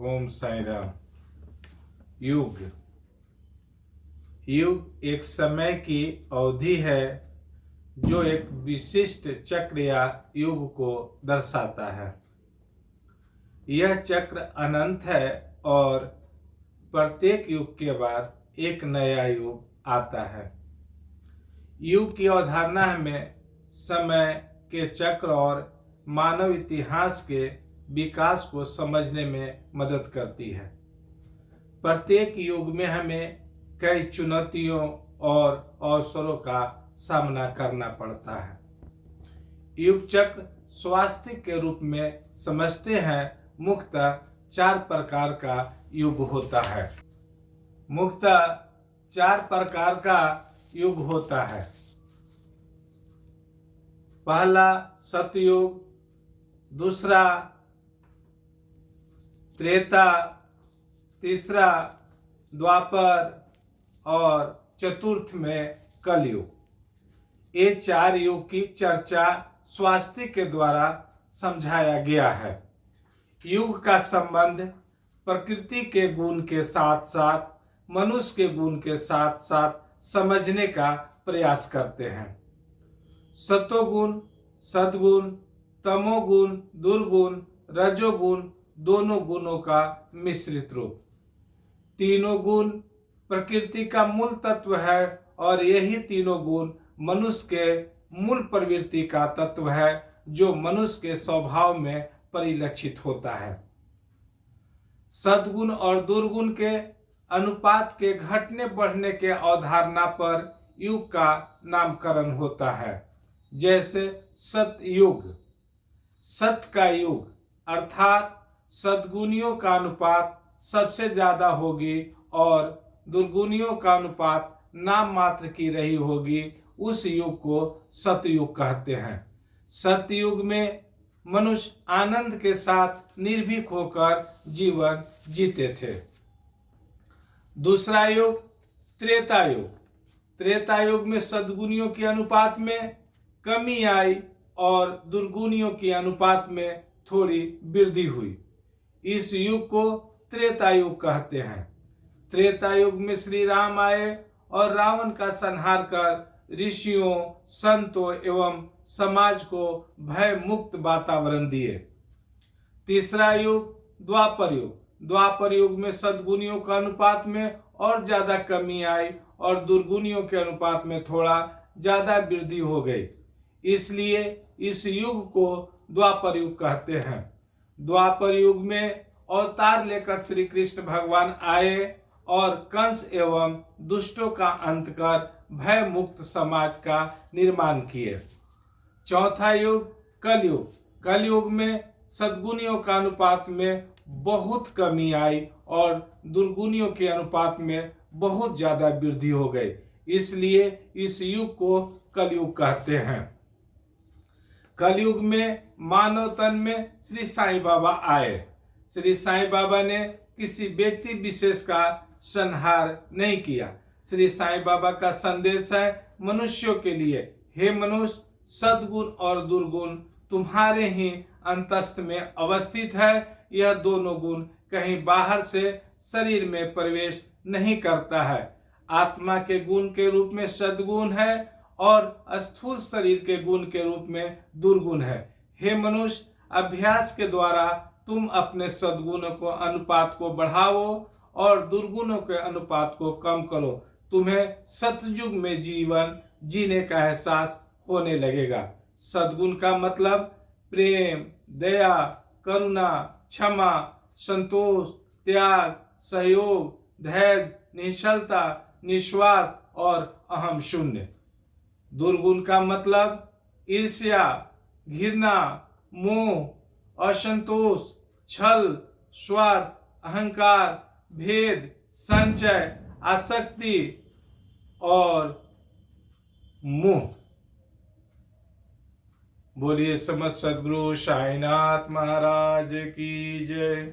ओम साई राम। युग युग एक समय की अवधि है जो एक विशिष्ट चक्र या युग को दर्शाता है। यह चक्र अनंत है और प्रत्येक युग के बाद एक नया युग आता है। युग की अवधारणा हमें समय के चक्र और मानव इतिहास के विकास को समझने में मदद करती है। प्रत्येक युग में हमें कई चुनौतियों और अवसरों का सामना करना पड़ता है। युग चक्र स्वास्थ्य के रूप में समझते हैं। मुख्यतः 4 प्रकार का युग होता है। मुख्यतः 4 प्रकार का युग होता है। पहला सतयुग, दूसरा त्रेता, तीसरा द्वापर और चतुर्थ में कलयुग। ये 4 युग की चर्चा स्वास्थ्य के द्वारा समझाया गया है। युग का संबंध प्रकृति के गुण के साथ साथ मनुष्य के गुण के साथ साथ समझने का प्रयास करते हैं। सतोगुण, सद्गुण, तमोगुण, दुर्गुण, रजोगुण, दोनों गुणों का मिश्रित रूप। तीनों गुण प्रकृति का मूल तत्व है और यही तीनों गुण मनुष्य के मूल प्रवृत्ति का तत्व है जो मनुष्य के स्वभाव में परिलक्षित होता है। सद्गुण और दुर्गुण के अनुपात के घटने बढ़ने के अवधारणा पर युग का नामकरण होता है। जैसे सतयुग, सत का युग अर्थात सद्गुणियों का अनुपात सबसे ज्यादा होगी और दुर्गुणियों का अनुपात नाम मात्र की रही होगी, उस युग को सतयुग कहते हैं। सतयुग में मनुष्य आनंद के साथ निर्भीक होकर जीवन जीते थे। दूसरा युग त्रेता युग। त्रेता युग में सद्गुणियों के अनुपात में कमी आई और दुर्गुणियों के अनुपात में थोड़ी वृद्धि हुई। इस युग को त्रेता युग कहते हैं। त्रेता युग में श्री राम आए और रावण का संहार कर ऋषियों, संतों एवं समाज को भय मुक्त वातावरण दिए। तीसरा युग द्वापर युग। द्वापर युग में सद्गुणियों का अनुपात में और ज्यादा कमी आई और दुर्गुणियों के अनुपात में थोड़ा ज्यादा वृद्धि हो गई, इसलिए इस युग को द्वापर युग कहते हैं। द्वापर युग में अवतार लेकर श्री कृष्ण भगवान आए और कंस एवं दुष्टों का अंत कर भय मुक्त समाज का निर्माण किए। चौथा युग कलयुग। कलयुग में सद्गुणियों का अनुपात में बहुत कमी आई और दुर्गुणियों के अनुपात में बहुत ज्यादा वृद्धि हो गई, इसलिए इस युग को कलयुग कहते हैं। कलयुग में मानव तन में श्री साईं बाबा आए। श्री साईं बाबा ने किसी व्यक्ति विशेष का संहार नहीं किया। श्री साईं बाबा का संदेश है मनुष्यों के लिए, हे मनुष्य, सद्गुण और दुर्गुण तुम्हारे ही अंतस्थ में अवस्थित है। यह दोनों गुण कहीं बाहर से शरीर में प्रवेश नहीं करता है। आत्मा के गुण के रूप में सद्गुण है और स्थूल शरीर के गुण के रूप में दुर्गुण है। हे मनुष्य, अभ्यास के द्वारा तुम अपने सद्गुणों को अनुपात को बढ़ाओ और दुर्गुणों के अनुपात को कम करो। तुम्हें सतयुग में जीवन जीने का एहसास होने लगेगा। सद्गुण का मतलब प्रेम, दया, करुणा, क्षमा, संतोष, त्याग, सहयोग, धैर्य, निश्चलता, निस्वार्थ और अहम शून्य। दुर्गुण का मतलब ईर्ष्या, घृणा, मोह, असंतोष, छल, स्वार्थ, अहंकार, भेद, संचय, आसक्ति और मोह। बोलिए समस्त सद्गुरु साईनाथ महाराज की जय।